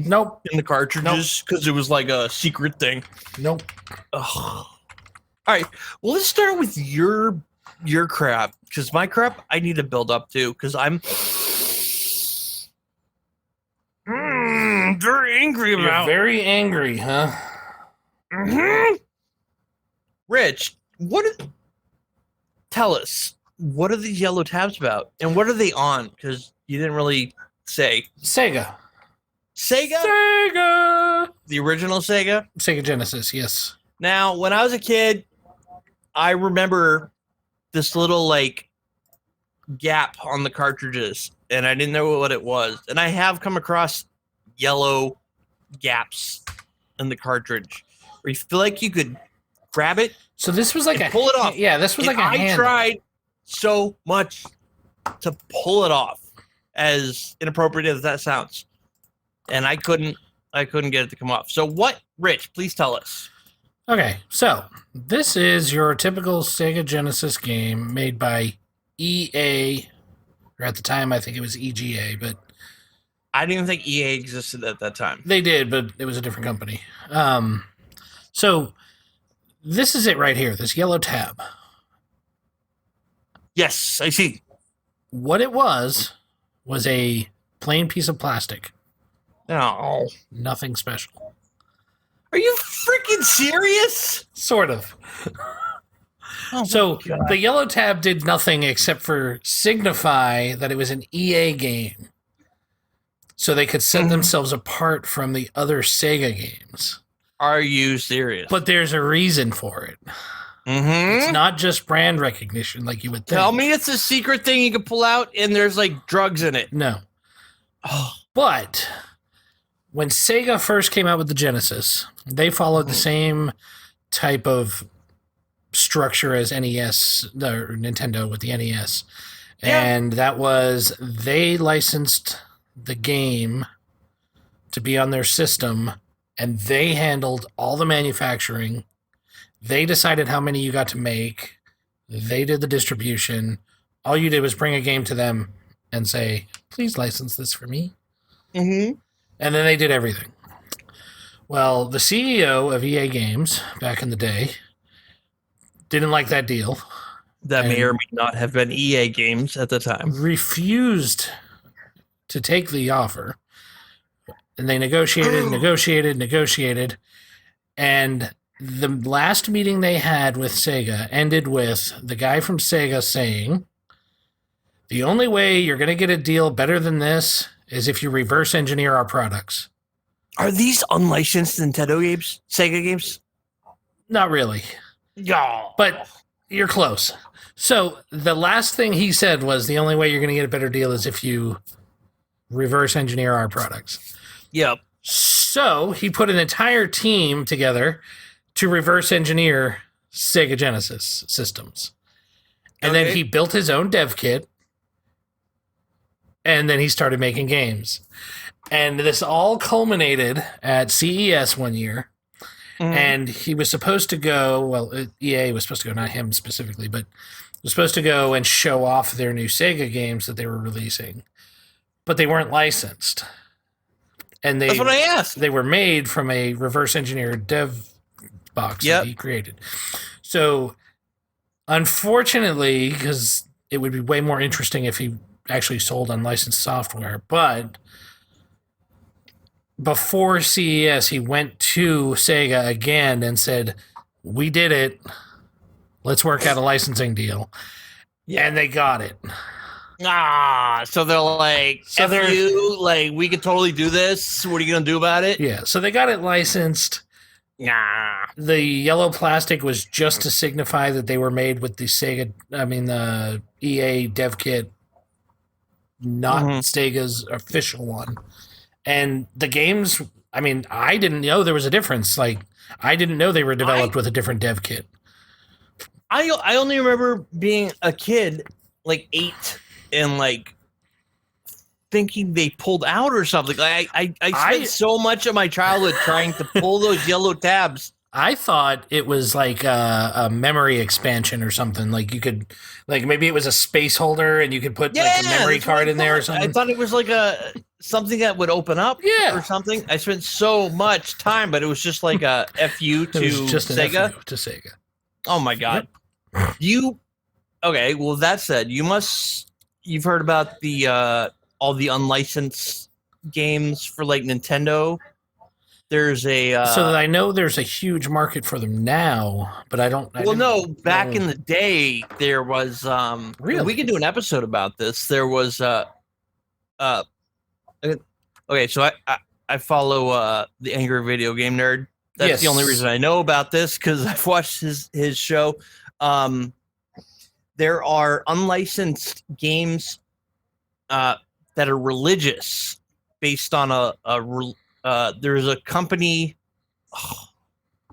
Nope. in the cartridges because it was like a secret thing. Nope. Ugh. All right. Well, let's start with your crap because my crap I need to build up to because I'm very angry You're about. very angry, huh? Mm-hmm. Rich, tell us, what are these yellow tabs about? And what are they on? Because you didn't really say. Sega. Sega? The original Sega? Sega Genesis, yes. Now, when I was a kid, I remember this little, like, gap on the cartridges, and I didn't know what it was. And I have come across yellow gaps in the cartridge where you feel like you could grab it. So this was like pull it off. Yeah, this was and like a I handle. tried so much to pull it off, as inappropriate as that sounds, and I couldn't get it to come off. So what, Rich, please tell us. Okay, so this is your typical Sega Genesis game made by EA, or at the time I think it was EGA, but I didn't even think EA existed at that time. They did, but it was a different company. So this is it right here, this yellow tab. Yes, I see. What it was a plain piece of plastic. No. Nothing special. Are you freaking serious? Sort of. Oh So the yellow tab did nothing except for signify that it was an EA game. So they could set themselves apart from the other Sega games. Are you serious? But there's a reason for it. It's not just brand recognition like you would think. Tell me it's a secret thing you can pull out and there's like drugs in it. No. Oh. But when Sega first came out with the Genesis, they followed the same type of structure as NES, or Nintendo with the NES. Yeah. And that was they licensed the game to be on their system, and they handled all the manufacturing. They decided how many you got to make. They did the distribution. All you did was bring a game to them and say, please license this for me. Mm-hmm. And then they did everything. Well, the CEO of EA Games back in the day didn't like that deal. That may or may not have been EA Games at the time. Refused to take the offer. And they negotiated. And the last meeting they had with Sega ended with the guy from Sega saying, the only way you're going to get a deal better than this is if you reverse engineer our products. Are these unlicensed Nintendo games? Sega games? Not really. Yeah. But you're close. So the last thing he said was the only way you're going to get a better deal is if you reverse engineer our products. Yep. So he put an entire team together to reverse engineer Sega Genesis systems. And then he built his own dev kit. And then he started making games. And this all culminated at CES one year. And he was supposed to go, well, EA was supposed to go, not him specifically, but was supposed to go and show off their new Sega games that they were releasing. But they weren't licensed. And that's what I asked. They were made from a reverse engineered dev box that he created. So, unfortunately, because it would be way more interesting if he actually sold unlicensed software, but before CES, he went to Sega again and said, we did it. Let's work out a licensing deal. Yeah. And they got it. So they're like, we could totally do this. What are you going to do about it? Yeah, so they got it licensed. The yellow plastic was just to signify that they were made with the the EA dev kit, not Sega's official one. And the games, I didn't know there was a difference. Like, I didn't know they were developed with a different dev kit. I only remember being a kid, like 8, and like thinking they pulled out or something. I spent so much of my childhood trying to pull those yellow tabs. I thought it was like a memory expansion or something. Like you could, like maybe it was a space holder and you could put like a memory card in there or something. I thought it was like something that would open up or something. I spent so much time, but it was just like a FU to Sega. To Sega. Oh my god. Yep. Okay, well that said, you've heard about the all the unlicensed games for like Nintendo. There's a so that I know there's a huge market for them now, but I don't. Back in the day there was really? We could do an episode about this. There was okay, so I follow the Angry Video Game Nerd. That's the only reason I know about this, because I've watched his show. There are unlicensed games that are religious, based on there's a company.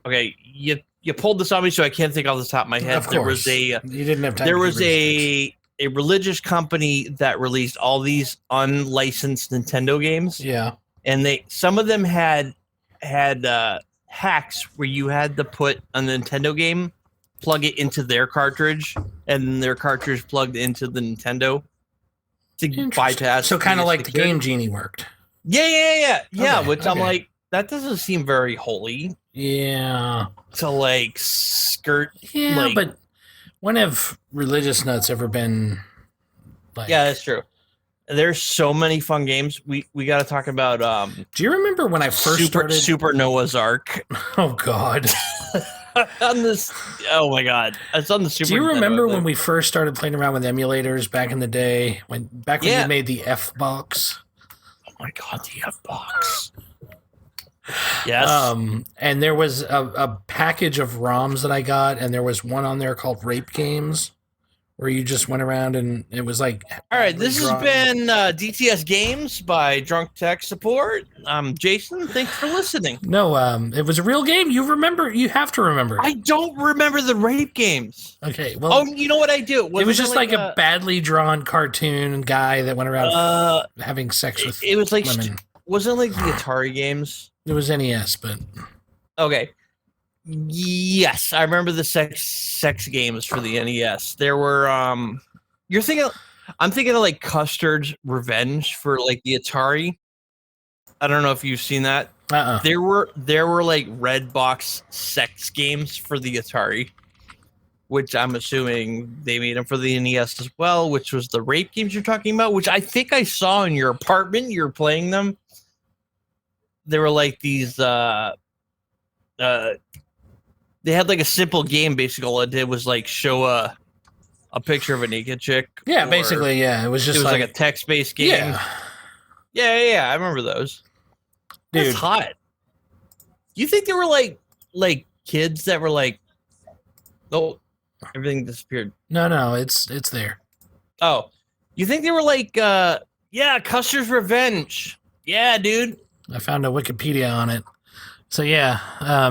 Okay, you pulled this on me, so I can't think off the top of my head. Of course. You didn't have time. There was a religious company that released all these unlicensed Nintendo games. Yeah, and some of them had hacks where you had to put a Nintendo game, plug it into their cartridge, and their cartridge plugged into the Nintendo to bypass. So kind of like the Game Genie worked. Yeah. Okay, I'm like, that doesn't seem very holy. Yeah. To like skirt. Yeah, but when have religious nuts ever been? Like, yeah, that's true. There's so many fun games. We got to talk about. Do you remember when I first started Super Noah's Ark? Oh God. On this, oh my God, it's on the Super. Do you remember when we first started playing around with emulators back in the day? When you made the F box. Oh my God, the F box. Yes. And there was a package of ROMs that I got, and there was one on there called Rape Games, where you just went around and it was like. All right, this has been DTS Games by Drunk Tech Support. Jason, thanks for listening. No, it was a real game. You have to remember. I don't remember the Rape Games. Okay, well. Oh, you know what I do? It was just like a badly drawn cartoon guy that went around having sex with it was like women. Wasn't it like the Atari games? It was NES, but okay. Yes, I remember the sex games for the NES. There were I'm thinking of like Custer's Revenge for like the Atari. I don't know if you've seen that. There were like red box sex games for the Atari, which I'm assuming they made them for the NES as well, which was the rape games you're talking about, which I think I saw in your apartment. You're playing them. They were like these they had like a simple game. Basically, all it did was like show a picture of a naked chick. Yeah, basically, yeah. It was like a text-based game. Yeah. I remember those. Dude, that's hot. Do you think they were like kids that were like, oh, everything disappeared? No, it's there. Oh, you think they were like, Custer's Revenge? Yeah, dude. I found a Wikipedia on it. So yeah,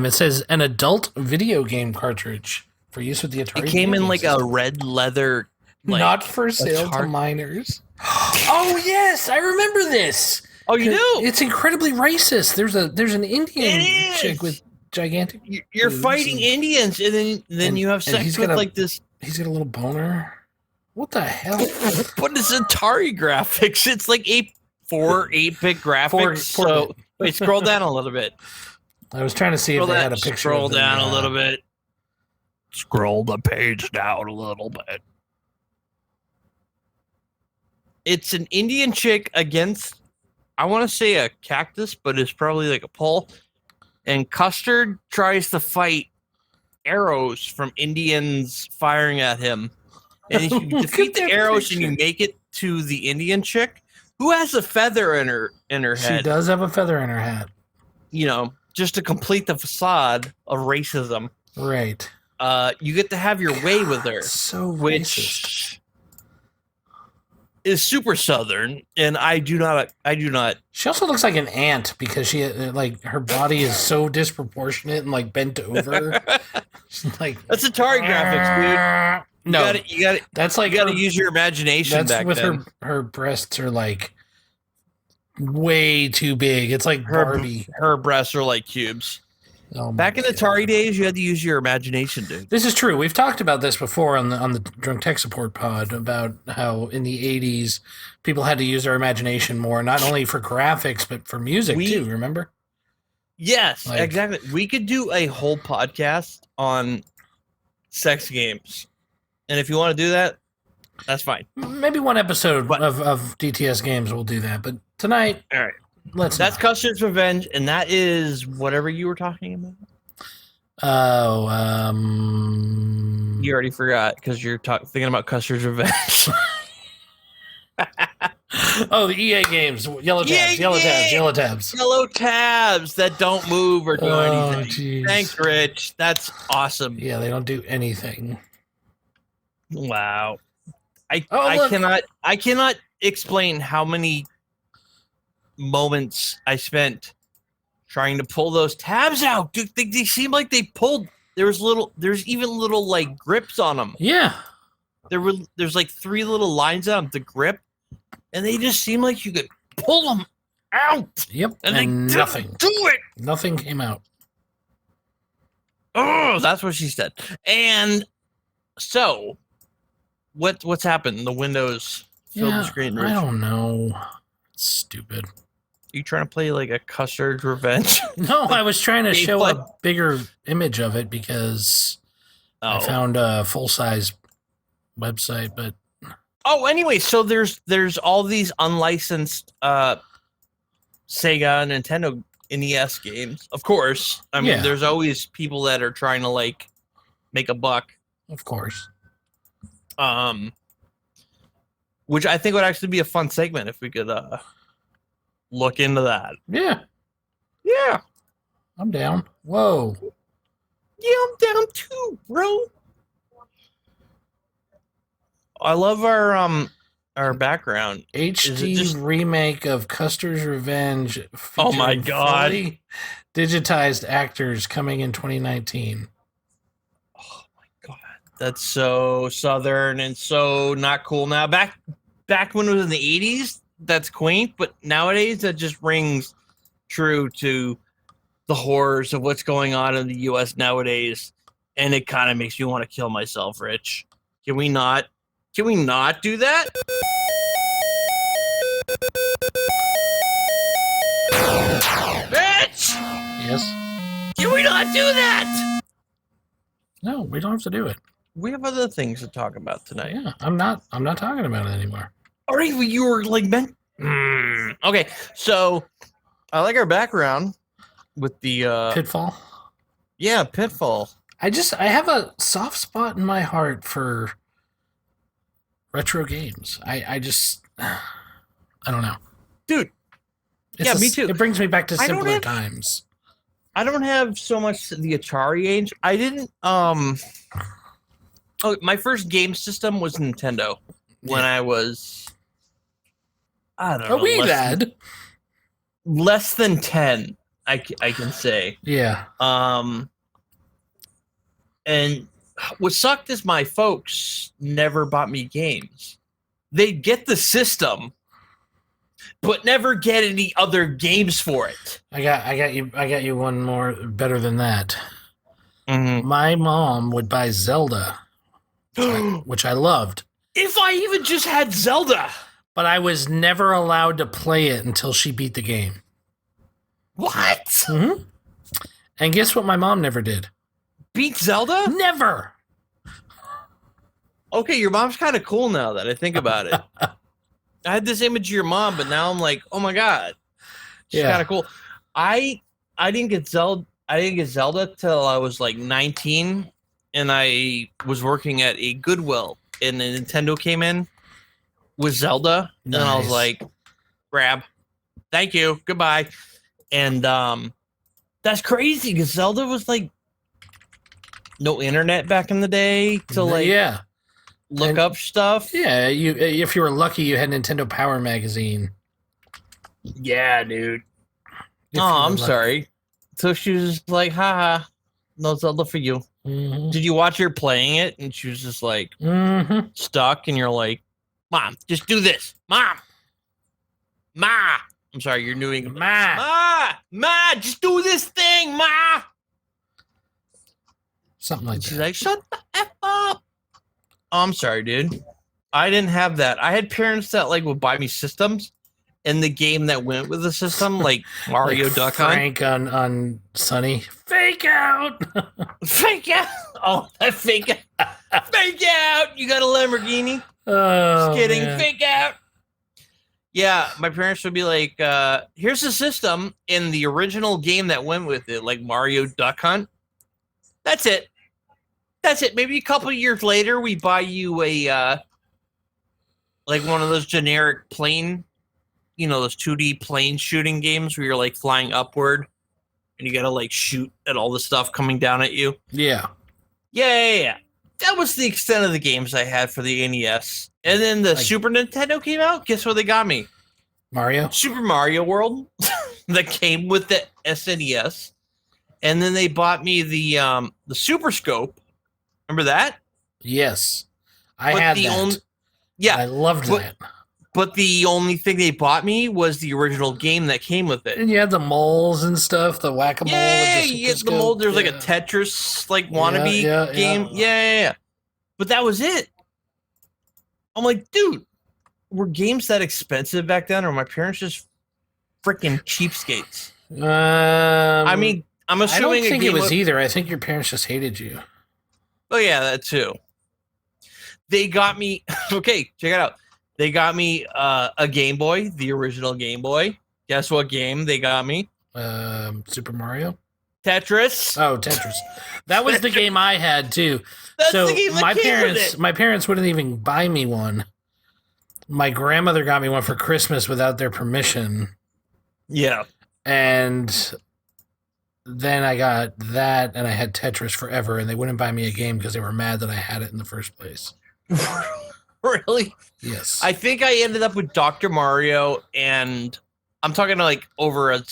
it says an adult video game cartridge for use with the Atari. It came in like a red leather, not for sale to minors. Oh yes, I remember this. Oh, you do? It's incredibly racist. There's an Indian chick with gigantic. You're fighting Indians, and then you have sex with like this. He's got a little boner. What the hell? What is Atari graphics? It's like 8-bit graphics. Wait, scroll down a little bit. I was trying to see if they had a picture. Scroll down a little bit. Scroll the page down a little bit. It's an Indian chick against, I want to say a cactus, but it's probably like a pole. And Custer tries to fight arrows from Indians firing at him. And if you defeat the arrows and you make it to the Indian chick, who has a feather in her head. She does have a feather in her hat. You know, just to complete the facade of racism. Right. You get to have your way with her. So racist. Is super Southern, and I do not. She also looks like an ant because she her body is so disproportionate and like bent over. Like that's Atari graphics, dude. You got it. That's like you got to use your imagination. That's back with then. her breasts are like way too big. It's like Barbie. Her breasts are like cubes. Oh my Back in the God. Atari days, you had to use your imagination, dude. This is true. We've talked about this before on the Drunk Tech Support pod about how in the 80s people had to use their imagination more, not only for graphics but for music too. Remember? Yes, Like- exactly. We could do a whole podcast on sex games, and if you want to do that, that's fine. Maybe one episode But- of DTS games will do that. But tonight, All right, let's. that's not. Custer's Revenge, and that is whatever you were talking about. Oh, You already forgot because you're thinking about Custer's Revenge. oh, the EA games, yellow tabs, yellow tabs, yellow tabs. Yellow tabs that don't move or do Oh, anything. jeez. Thanks, Rich. That's awesome. Yeah, they don't do anything. Wow. look. I cannot explain how many moments I spent trying to pull those tabs out. Dude, they seem like they pulled. There's even little like grips on them. Yeah. There's like 3 little lines on the grip, and they just seem like you could pull them out. Yep. And they nothing. didn't do it. Nothing came out. Oh, that's what she said. And so, what's happened? The windows filled the screen. I Rich. don't know. Stupid. You trying to play like a Custer's Revenge? No, I was trying to Gameplay. show a bigger image of it because I found a full-size website, but Oh, anyway, so there's all these unlicensed Sega and Nintendo NES games. Of course. I mean, Yeah. there's always people that are trying to like make a buck. of course. Which I think would actually be a fun segment if we could look into that. Yeah, Yeah. I'm down. Whoa. Yeah, I'm down too, bro. I love our background. HD just- remake of Custer's Revenge. Oh my featuring God. fully digitized actors coming in 2019. That's so southern and so not cool now. Back when it was in the 80s, that's quaint, but nowadays that just rings true to the horrors of what's going on in the US nowadays, and it kind of makes me want to kill myself, Rich. Can we not do that? Rich! Yes. Can we not do that? No, we don't have to do it. We have other things to talk about tonight. Yeah, I'm not talking about it anymore. All right, you were like meant. Okay, so I like our background with the Pitfall. Pitfall. I have a soft spot in my heart for retro games. I don't know. Dude, yeah, me too. It brings me back to I don't simpler have- times. I don't have so much the Atari age. I didn't my first game system was Nintendo when Yeah. I was I don't A know. wee less, lad. less than 10, I can say. Yeah. And what sucked is my folks never bought me games. They'd get the system, but never get any other games for it. I got you one more better than that. Mm-hmm. My mom would buy Zelda, which I loved, If I even just had Zelda. but I was never allowed to play it until she beat the game. What? Mm-hmm. And guess what my mom never did? Beat Zelda? Never. Okay, your mom's kind of cool now that I think about it. I had this image of your mom, but now I'm like, oh my god, she's Yeah. kind of cool. I didn't get Zelda. I didn't get Zelda till I was like 19, and I was working at a Goodwill, and the Nintendo came in with Zelda, and I was Nice. like, grab, thank you, goodbye. And that's crazy because Zelda was like no internet back in the day to like yeah. look And- up stuff. Yeah, if you were lucky, you had Nintendo Power magazine. Yeah, dude. If you Oh, were I'm lucky. sorry. So she was just like, haha, no Zelda for you. Mhm. Did you watch her playing it? And she was just like Mhm. stuck, and you're like, Mom, just do this. Mom. Ma. I'm sorry, you're doing Ma. Ma, just do this thing, Ma. Something like She's that. like, shut the F up. Oh, I'm sorry, dude. I didn't have that. I had parents that like would buy me systems and the game that went with the system, like Mario Like Duck Hunt. Frank on Sunny. Fake out. Fake out. Oh, that fake out. Fake out. You got a Lamborghini? Oh, Just kidding. man. Fake out. Yeah, my parents would be like, here's the system in the original game that went with it, like Mario Duck Hunt. That's it. That's it. Maybe a couple of years later, we buy you a, like one of those generic plane, those 2D plane shooting games where you're like flying upward and you got to like shoot at all the stuff coming down at you. Yeah. Yeah. That was the extent of the games I had for the NES. And then the Super Nintendo came out. Guess what they got me? Mario? Super Mario World that came with the SNES. And then they bought me the Super Scope. Remember that? Yes. I had that. I loved that. But the only thing they bought me was the original game that came with it. And you had the moles and stuff, the whack-a-mole. Yeah, with you get the mold. There's like a Tetris like wannabe game. Yeah. But that was it. I'm like, dude, were games that expensive back then, or my parents just freaking cheapskates? I mean, I'm assuming I don't think it was either. I think your parents just hated you. Oh yeah, that too. They got me. Okay, check it out. They got me a Game Boy, the original Game Boy. Guess what game they got me? Super Mario? Tetris. Oh, Tetris. That was the game I had too. That's so the game that my parents wouldn't even buy me one. My grandmother got me one for Christmas without their permission. Yeah. And then I got that and I had Tetris forever and they wouldn't buy me a game because they were mad that I had it in the first place. Really? Yes. I think I ended up with Dr. Mario, and I'm talking like over a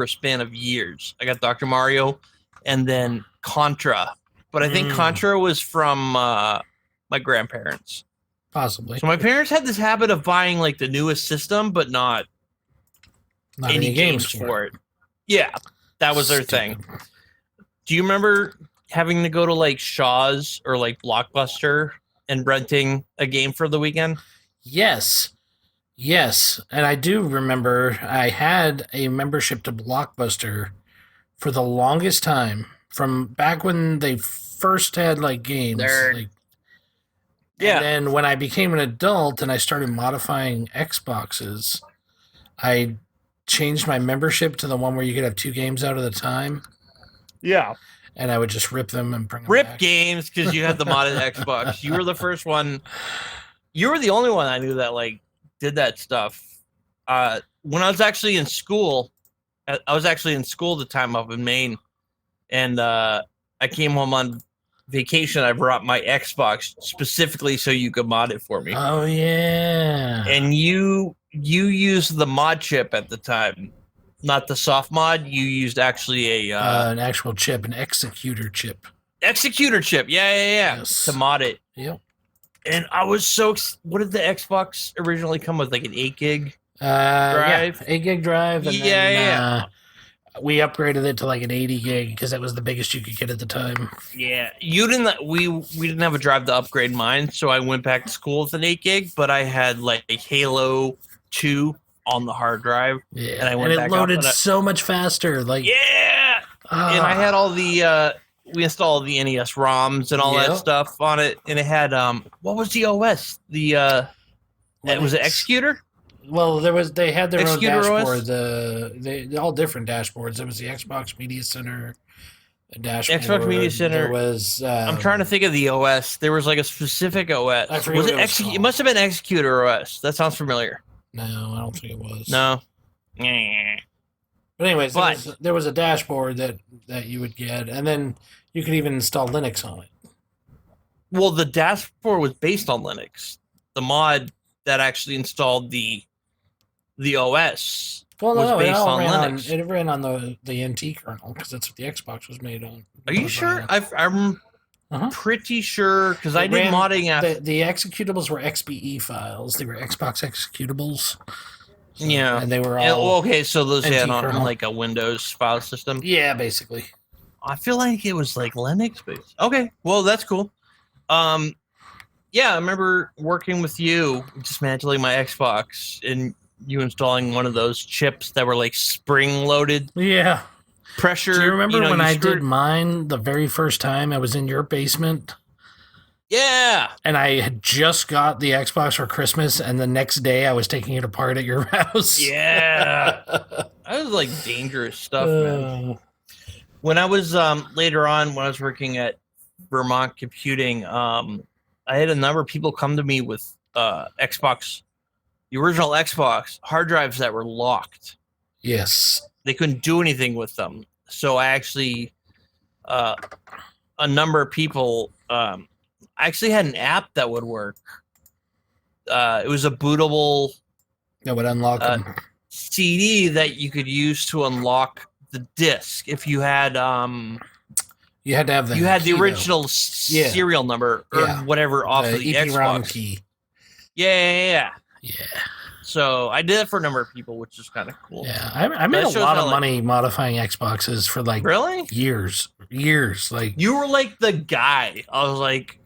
span of years. I got Dr. Mario and then Contra. But I think Contra was from my grandparents. Possibly. So my parents had this habit of buying like the newest system, but not any games for it. Yeah, that was their thing. Do you remember having to go to like Shaw's or like Blockbuster and renting a game for the weekend? Yes. And I do remember I had a membership to Blockbuster for the longest time, from back when they first had like games. Yeah. And then when I became an adult and I started modifying Xboxes, I changed my membership to the one where you could have 2 games out at a time. Yeah. And I would just rip them and bring them back. Games because you had the modded Xbox. You were the first one. You were the only one I knew that like did that stuff. When I was actually in school, at the time up in Maine, and I came home on vacation. I brought my Xbox specifically so you could mod it for me. Oh yeah. And you used the mod chip at the time. Not the soft mod. You used actually an actual chip, an executor chip. Executor chip. Yeah. Yes. To mod it. Yep. And I was so. What did the Xbox originally come with? Like an 8 gig drive? drive? 8 gig drive. And Yeah. We upgraded it to like an 80 gig because that was the biggest you could get at the time. Yeah. You didn't. We didn't have a drive to upgrade mine, so I went back to school with an 8 gig. But I had like Halo 2 on the hard drive. Yeah, and I went it back loaded so much faster. Like and I had all the we installed the NES ROMs and all that stuff on it, and it had what was the OS? The was it Executor? Well, they had their Executor own OS? dashboard. They all different dashboards. There was the Xbox Media Center dashboard. Xbox Media Center. There was. I'm trying to think of the OS. There was like a specific OS. I forget Was it what it was called. It must have been Executor OS. That sounds familiar. No, I don't think it was. No. But anyways, there was a dashboard that you would get, and then you could even install Linux on it. Well, the dashboard was based on Linux. The mod that actually installed the OS was based on Linux. It ran on the NT kernel because that's what the Xbox was made on. Are you sure? I'm pretty sure because I did modding after. The executables were XBE files. They were Xbox executables. Yeah. And they were all okay, so those NT had on kernel. like a Windows file system. Yeah, basically. I feel like it was like Linux based. Okay, well that's cool. Yeah, I remember working with you, dismantling my Xbox, and you installing one of those chips that were like spring loaded, Yeah. pressure. Do you remember when you I screwed- did mine the very first time? I was in your basement. Yeah. And I had just got the Xbox for Christmas, and the next day I was taking it apart at your house. Yeah. That was like dangerous stuff, man. When I was later on, when I was working at Vermont Computing, I had a number of people come to me with Xbox, the original Xbox hard drives that were locked. Yes. They couldn't do anything with them. So I actually, a number of people, I actually had an app that would work. It was a bootable That would unlock them. CD that you could use to unlock the disc if you had You had to have the original serial number or whatever off of the EEPROM Xbox key. Yeah. Yeah. So I did it for a number of people, which is kind of cool. Yeah, I made a lot of money modifying Xboxes for like really years. Like you were like the guy. I was like,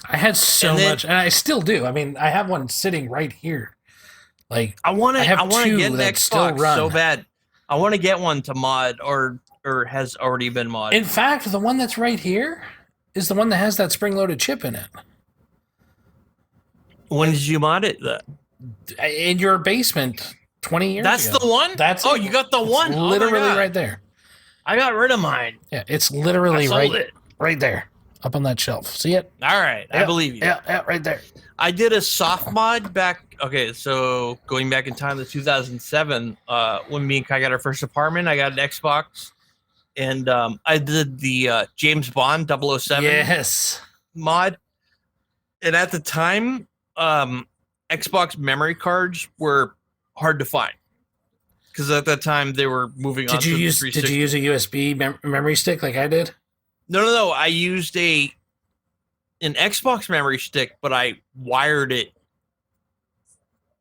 I had so much, and I still do. I mean, I have one sitting right here. Like I want to get an that Xbox so bad. I want to get one to mod or has already been modded. In fact, the one that's right here is the one that has that spring-loaded chip in it. When did you mod it? In your basement 20 years ago. That's the one? You got the one. Literally right there. I got rid of mine. Yeah, it's literally right there. Up on that shelf. See it? All right. I believe you. Yeah, right there. I did a soft mod back. Okay, so going back in time to 2007, when me and Kai got our first apartment, I got an Xbox, and I did the James Bond 007 mod. And at the time, Xbox memory cards were hard to find because at that time they were moving on. Did you use a USB memory stick like I did? No. I used an Xbox memory stick, but I wired it.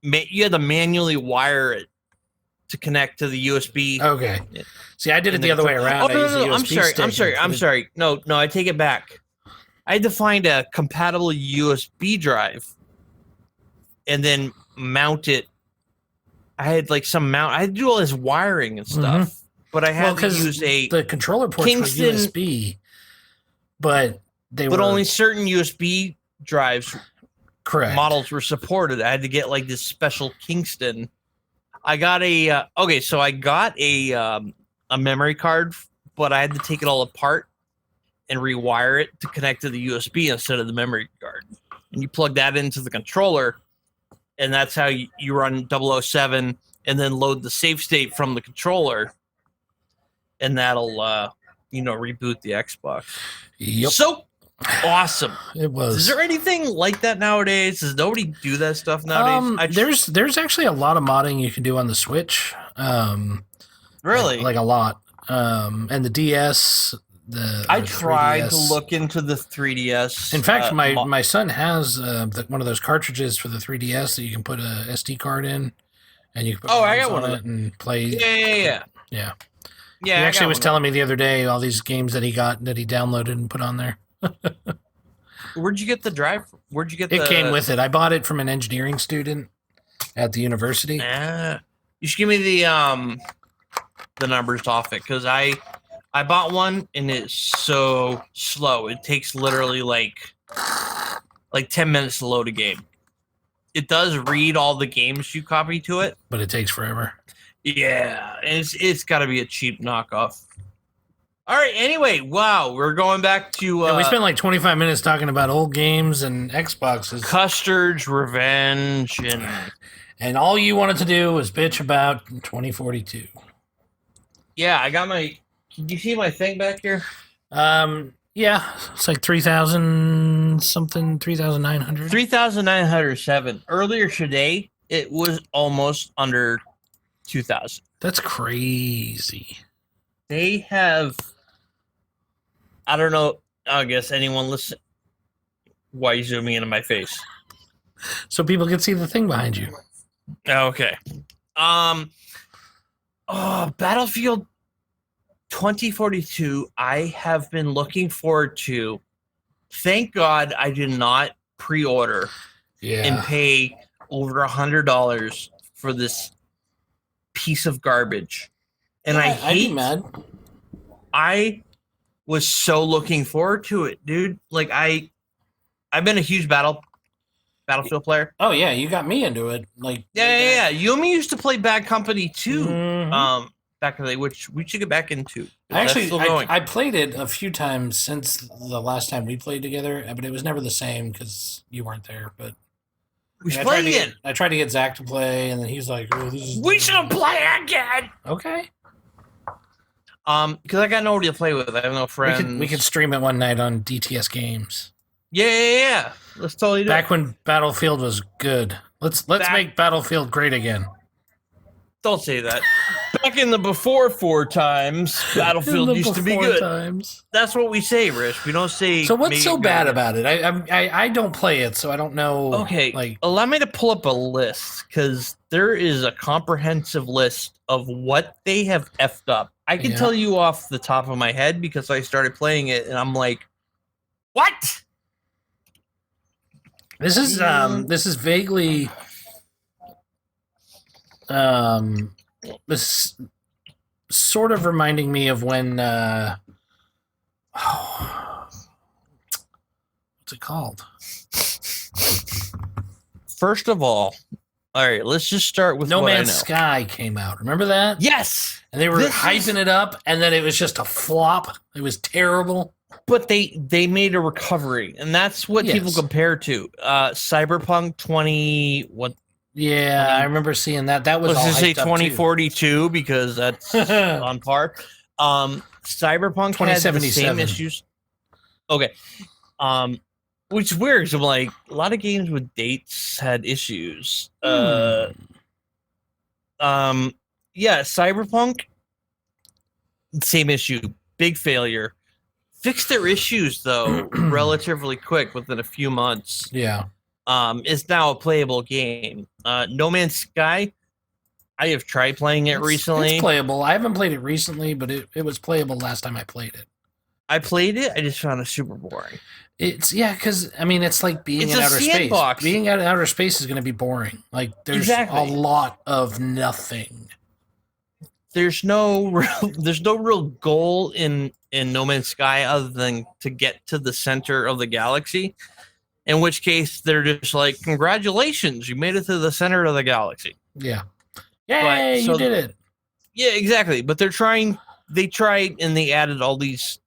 You had to manually wire it to connect to the USB. Okay. See, I did it the other way around. No. I'm sorry. No, I take it back. I had to find a compatible USB drive and then mount it. I had like I had to do all this wiring and stuff, but I had to use the controller ports were USB, but only certain USB drives models were supported. I had to get like this special Kingston. I got a memory card, but I had to take it all apart and rewire it to connect to the USB instead of the memory card. And you plug that into the controller, and that's how you run 007 and then load the save state from the controller, and that'll reboot the Xbox. Yep. So awesome. It was. Is there anything like that nowadays? Does nobody do that stuff nowadays? There's actually a lot of modding you can do on the Switch. Really? Like a lot. And the DS. I tried to look into the 3DS. In fact, my son has one of those cartridges for the 3DS that you can put a SD card in, and you can put I got one on it and play. Yeah. He actually was telling me the other day all these games that he downloaded and put on there. Where'd you get the drive? It came with it. I bought it from an engineering student at the university. You should give me the numbers off it, because I bought one and it's so slow. It takes literally like 10 minutes to load a game. It does read all the games you copy to it, but it takes forever. Yeah, and it's got to be a cheap knockoff. All right. Anyway, wow, we're going back to. We spent like 25 minutes talking about old games and Xboxes. Custer's Revenge, and all you wanted to do was bitch about 2042. Yeah, I got my. Can you see my thing back here? Yeah, it's like 3,000 something, 3,900. 3,907. Earlier today, it was almost under 2,000. That's crazy. They have. I don't know. I guess anyone listen. Why are you zooming into my face? So people can see the thing behind you. Okay. Battlefield 2042, I have been looking forward to. Thank God I did not pre-order and pay over $100 for this piece of garbage. And I'd be mad. I was so looking forward to it, dude. Like I've been a huge Battlefield player. Oh yeah, you got me into it. Like yeah. You and me used to play Bad Company too. Mhm. Back in the day, which we should get back into. Actually, I played it a few times since the last time we played together, but it was never the same because you weren't there. But we should play again. I tried to get Zach to play, and then he's like, "Oh, this is." We should play again. Okay. Because I got nobody to play with. I have no friends. We could stream it one night on DTS Games. Yeah. Let's totally do it. Back when Battlefield was good. Let's make Battlefield great again. Don't say that. Back in the before 4 times, Battlefield used to be good. Times. That's what we say, Rich. We don't say. So what's so bad about it? I don't play it, so I don't know. Okay, like allow me to pull up a list because there is a comprehensive list of what they have effed up. I can tell you off the top of my head because I started playing it and I'm like, what? This is vaguely this sort of reminding me of when what's it called? First of all right, let's just start with No Man's Sky came out. Remember that? Yes. And they were hyping it up, and then it was just a flop. It was terrible. But they made a recovery, and that's what people compare to. Cyberpunk 20 what? Yeah, I remember seeing that. That was let's just say 2042 because that's on par. Cyberpunk had the same issues. Okay. Which is weird. So like a lot of games with dates had issues. Yeah, Cyberpunk, same issue. Big failure. Fixed their issues though relatively quick within a few months. Yeah. Is now a playable game. No Man's Sky, I have tried playing it recently. It's playable. I haven't played it recently, but it was playable last time I played it. I played it. I just found it super boring. It's because I mean it's like being in outer space. Being in outer space is going to be boring. Like there's a lot of nothing. There's no real goal in No Man's Sky other than to get to the center of the galaxy. In which case they're just like, congratulations, you made it to the center of the galaxy. Yeah. Yay, you did it. Yeah, exactly. But they tried and they added all these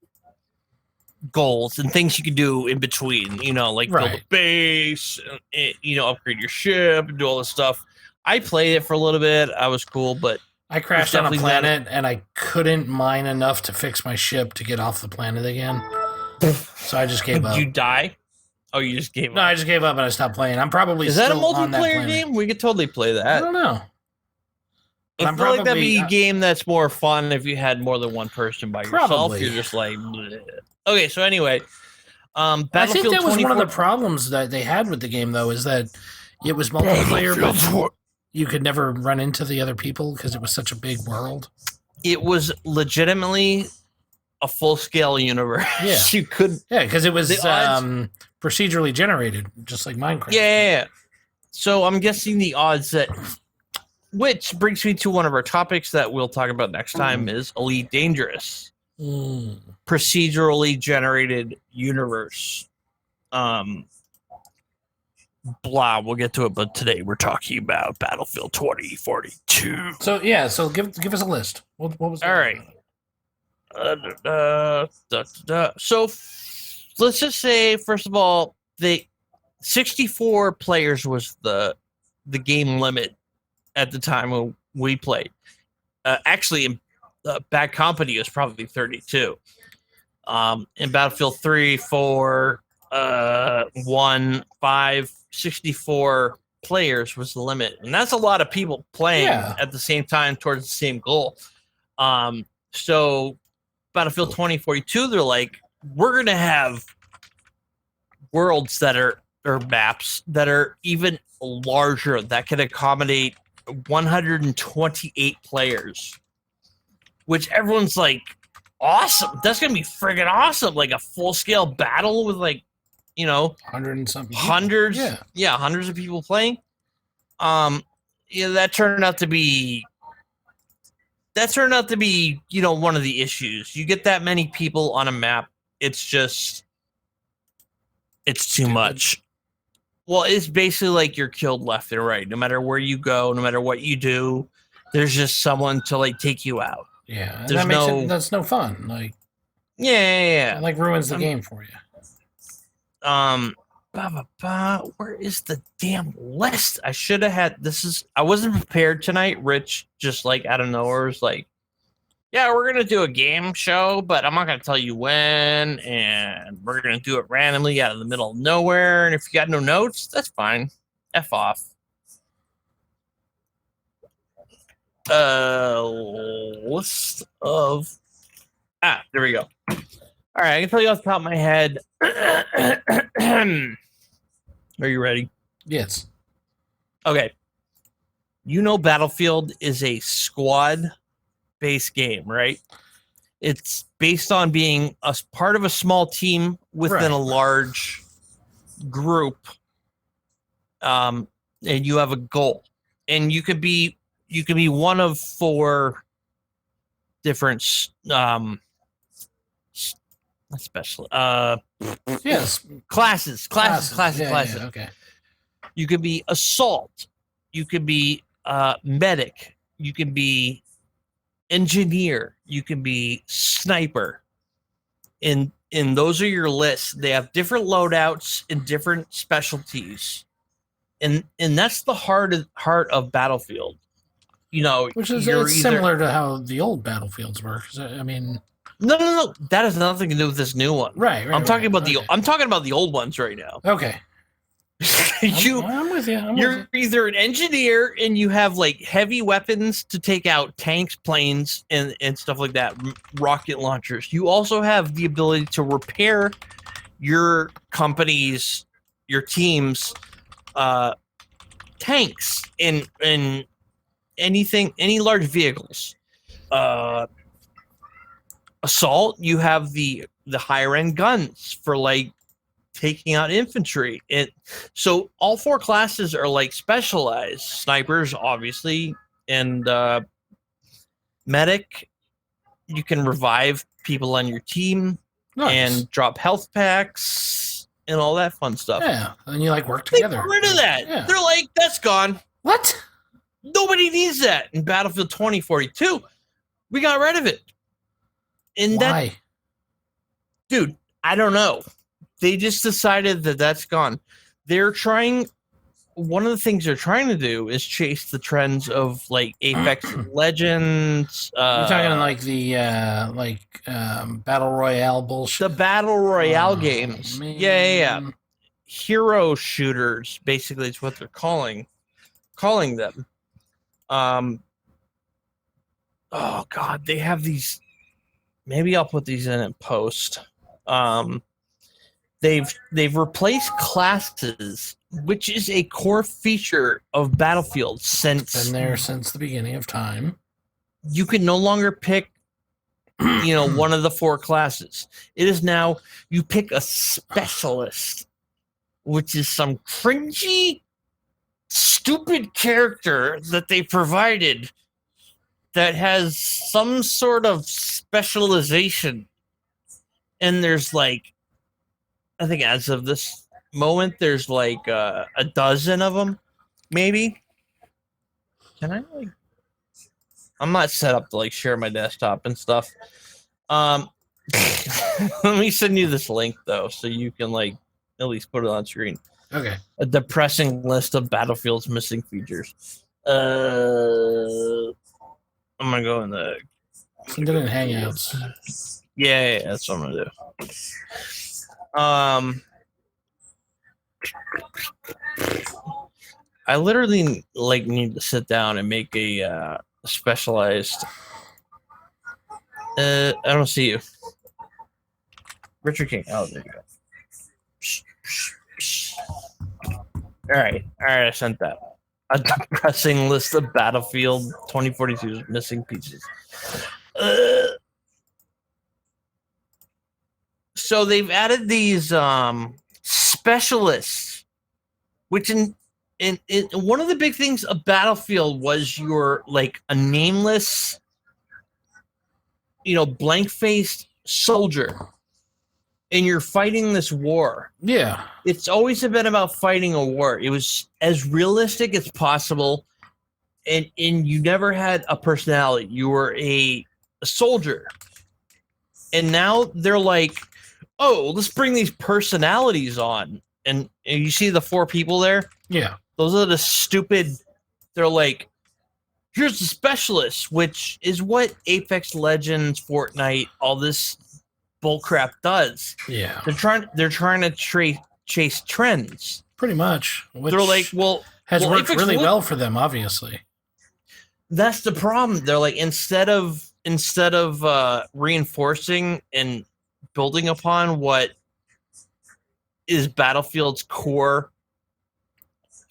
goals and things you can do in between, like build a base, upgrade your ship and do all this stuff. I played it for a little bit. I was cool, but I crashed on a planet and I couldn't mine enough to fix my ship to get off the planet again. So I just gave up. Did you die? Oh, you just gave up? No, I just gave up and I stopped playing. I'm probably Is that a multiplayer game? We could totally play that. I don't know. I feel like that'd be a game that's more fun if you had more than one person by yourself. You're just like, bleh. Okay, so anyway, I think that was one of the problems that they had with the game, though, is that it was multiplayer, but you could never run into the other people because it was such a big world. It was legitimately a full-scale universe. Yeah, you could. Yeah, because it was procedurally generated, just like Minecraft. Yeah. So I'm guessing the odds that, which brings me to one of our topics that we'll talk about next time, is Elite Dangerous. Procedurally generated universe. Blah, we'll get to it, but today we're talking about Battlefield 2042. So give us a list. What was all right? So let's just say, first of all, the 64 players was the game limit at the time when we played. Actually, in Bad Company was probably 32. In Battlefield 3, 4, 1, 5, 64 players was the limit. And that's a lot of people playing at the same time towards the same goal. So Battlefield 2042, they're like, we're going to have worlds that are, or maps that are even larger that can accommodate 128 players, which everyone's like, awesome. That's gonna be friggin' awesome. Like a full scale battle with 100 and something. hundreds. Yeah. Hundreds of people playing. That turned out to be. One of the issues. You get that many people on a map, it's too much. Well, it's basically like you're killed left and right. No matter where you go, no matter what you do, there's just someone to take you out. Yeah, and that's no fun. Yeah. It ruins the game for you. Where is the damn list? I should have had I wasn't prepared tonight. Rich just out of nowhere was like, yeah, we're gonna do a game show, but I'm not gonna tell you when, and we're gonna do it randomly out of the middle of nowhere. And if you got no notes, that's fine. F off. List of there we go. All right, I can tell you off the top of my head. Are you ready? Yes. Okay. Battlefield is a squad-based game, right? It's based on being a part of a small team within a large group, and you have a goal, and you could be one of 4 different special yes classes. Yeah, okay. You could be assault, you could be medic, you can be engineer, you can be sniper, and those are your lists. They have different loadouts and different specialties, and that's the heart of Battlefield. Which is similar to how the old Battlefields were. I mean, no, that has nothing to do with this new one. Right. I'm talking about the old ones right now. Okay. I'm with you. You're either an engineer and you have heavy weapons to take out tanks, planes, and stuff like that, rocket launchers. You also have the ability to repair your company's, your team's tanks and anything, any large vehicles. Assault, you have the higher end guns for taking out infantry. So all 4 classes are specialized. Snipers, obviously, and medic, you can revive people on your team. Nice. And drop health packs and all that fun stuff. Yeah, and you work together. They got rid of that. Yeah. They're that's gone. What? Nobody needs that in Battlefield 2042. We got rid of it. And why? Dude, I don't know. They just decided that that's gone. One of the things they're trying to do is chase the trends of Apex Legends. You're talking the Battle Royale bullshit? The Battle Royale games. Man. Yeah. Hero shooters, basically, is what they're calling them. Oh God, they have these. Maybe I'll put these in post. They've replaced classes, which is a core feature of Battlefield since the beginning of time. You can no longer pick, one of the 4 classes. It is now you pick a specialist, which is some cringy, stupid character that they provided that has some sort of specialization. And there's I think as of this moment, there's a dozen of them, maybe. Can I I'm not set up to share my desktop and stuff. Let me send you this link though, so you can at least put it on screen. Okay. A depressing list of Battlefield's missing features. I'm gonna go in the. Send it in Hangouts. Yeah, that's what I'm gonna do. I literally need to sit down and make a specialized. I don't see you, Richard King. Oh, there you go. All right. I sent that. A depressing list of Battlefield 2042's missing pieces. So they've added these specialists, which in one of the big things of Battlefield was you're like a nameless, blank-faced soldier, and you're fighting this war. Yeah. It's always been about fighting a war. It was as realistic as possible, and you never had a personality. You were a soldier. And now they're like, oh, let's bring these personalities on. And you see the 4 people there? Yeah. Those are the stupid, they're like, here's the specialist, which is what Apex Legends, Fortnite, all this bullcrap does. Yeah. They're trying to chase trends. Pretty much. Which They're like, has worked Apex really well for them, obviously. That's the problem. They're like, instead of reinforcing and building upon what is Battlefield's core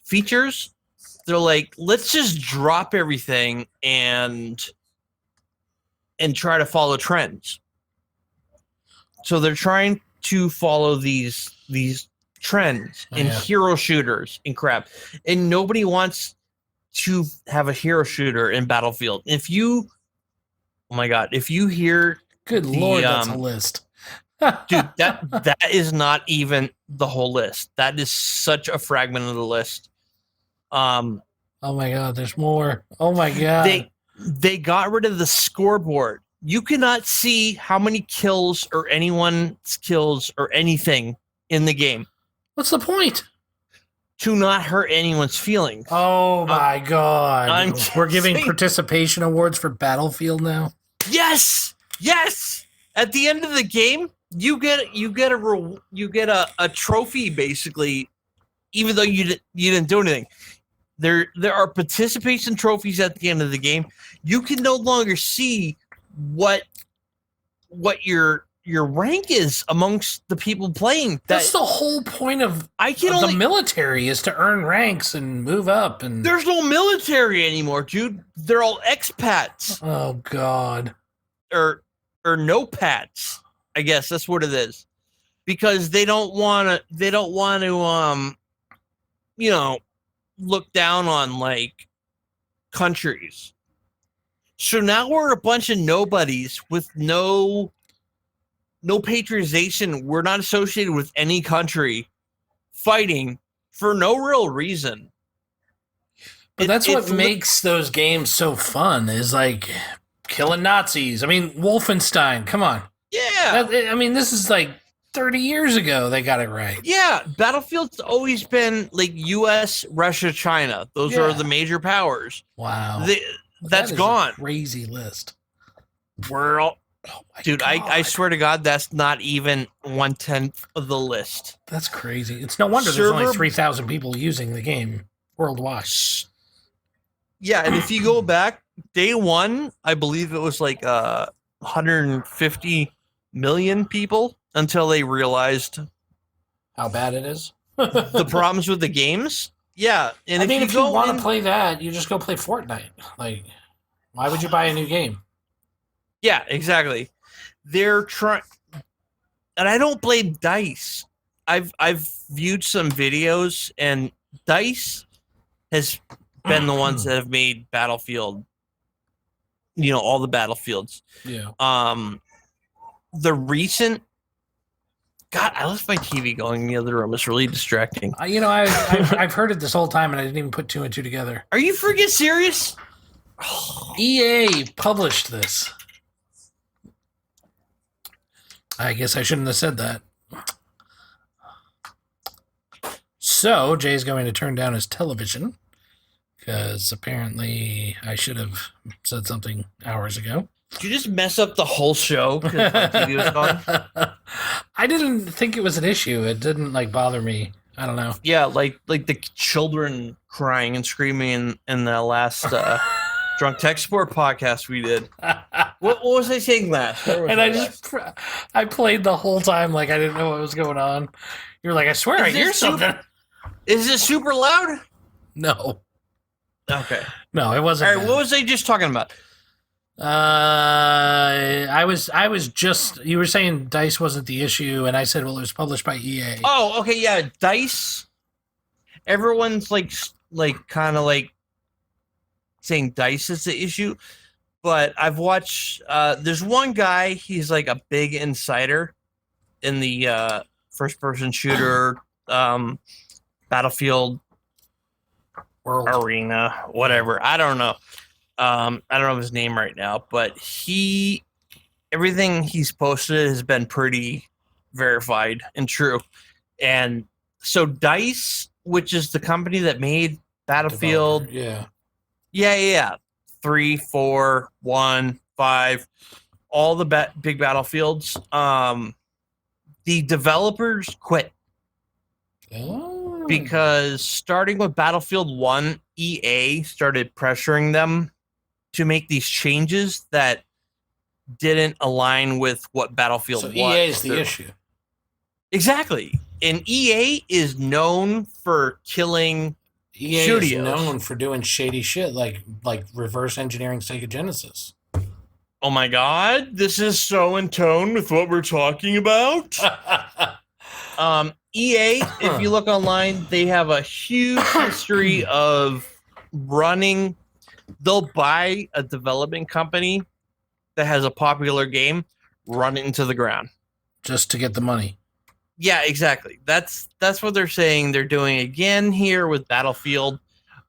features, they're like, let's just drop everything and try to follow trends. So they're trying to follow these trends in hero shooters and crap, and nobody wants to have a hero shooter in Battlefield. If you hear, good lord, that's a list. dude, that is not even the whole list. That is such a fragment of the list. Oh my god, there's more. Oh my god. They got rid of the scoreboard. You cannot see how many kills or anyone's kills or anything in the game. What's the point? To not hurt anyone's feelings. Oh my god. We're giving saying. participation awards for Battlefield now? Yes. At the end of the game, you get a trophy, basically, even though you didn't do anything. There are participation trophies at the end of the game. You can no longer see what your rank is amongst the people playing. That's the whole point of the military, is to earn ranks and move up. And there's no military anymore, dude. They're all expats. Oh god. Or no pats. I guess that's what it is. Because they don't want to look down on like countries. So now we're a bunch of nobodies with no patriotism. We're not associated with any country, fighting for no real reason. But that's what makes those games so fun, is like killing Nazis. I mean, Wolfenstein, come on. Yeah. This is like 30 years ago they got it right. Yeah, Battlefield's always been like US, Russia, China. Those are the major powers. Wow. That's gone. Crazy list. We're all, dude. God. I swear to God, that's not even 1/10 of the list. That's crazy. It's no wonder there's only 3,000 people using the game worldwide. Yeah, and if you go back, day one, I believe it was like 150 million people until they realized how bad it is. The problems with the games. Yeah, and if you want to play that, you just go play Fortnite. Like, why would you buy a new game? Yeah, exactly. They're trying, and I don't blame DICE. I've viewed some videos, and DICE has been the ones that have made Battlefield. All the Battlefields. Yeah. The recent. God, I left my TV going in the other room. It's really distracting. I've heard it this whole time, and I didn't even put 2 and 2 together. Are you freaking serious? EA published this. I guess I shouldn't have said that. So, Jay's going to turn down his television, because apparently I should have said something hours ago. Did you just mess up the whole show because my TV was gone? I didn't think it was an issue. It didn't bother me. I don't know. Yeah, like the children crying and screaming in the last Drunk Tech Sport podcast we did. What was I saying last? And I played the whole time like I didn't know what was going on. You were like, I swear I hear something. Is it super loud? No. Okay. No, it wasn't. All right, what was I just talking about? I was just, you were saying Dice wasn't the issue, and I said, well, it was published by EA. Oh, okay, yeah, Dice. Everyone's kind of like saying Dice is the issue, but I've watched. There's one guy. He's like a big insider in the first-person shooter, Battlefield World. Arena, whatever. I don't know. I don't know his name right now, but everything he's posted has been pretty verified and true. And so Dice, which is the company that made Battlefield, yeah, 3, 4, 1, 5, all the big Battlefields. The developers quit because starting with Battlefield 1, EA started pressuring them to make these changes that didn't align with what Battlefield was. EA is the issue. Exactly. And EA is known for killing EA studios. is known for doing shady shit like reverse engineering Sega Genesis. Oh my god, this is so in tone with what we're talking about. EA, if you look online, they have a huge history of running. They'll buy a development company that has a popular game, run it into the ground. Just to get the money. Yeah, exactly. That's what they're saying they're doing again here with Battlefield.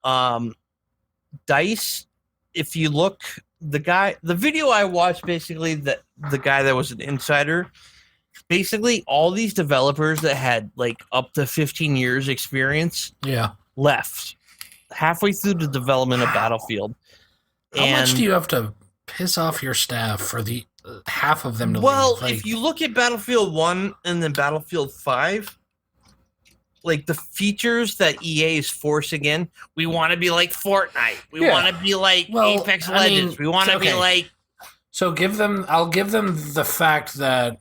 Dice, if you look, the video I watched, basically the guy that was an insider, basically all these developers that had like up to 15 years experience left halfway through the development of Battlefield. How much do you have to piss off your staff for the half of them to leave? Like, if you look at Battlefield 1 and then Battlefield 5, like the features that EA is forcing in, we want to be like Fortnite. We want to be like Apex Legends. We want to be like... So I'll give them the fact that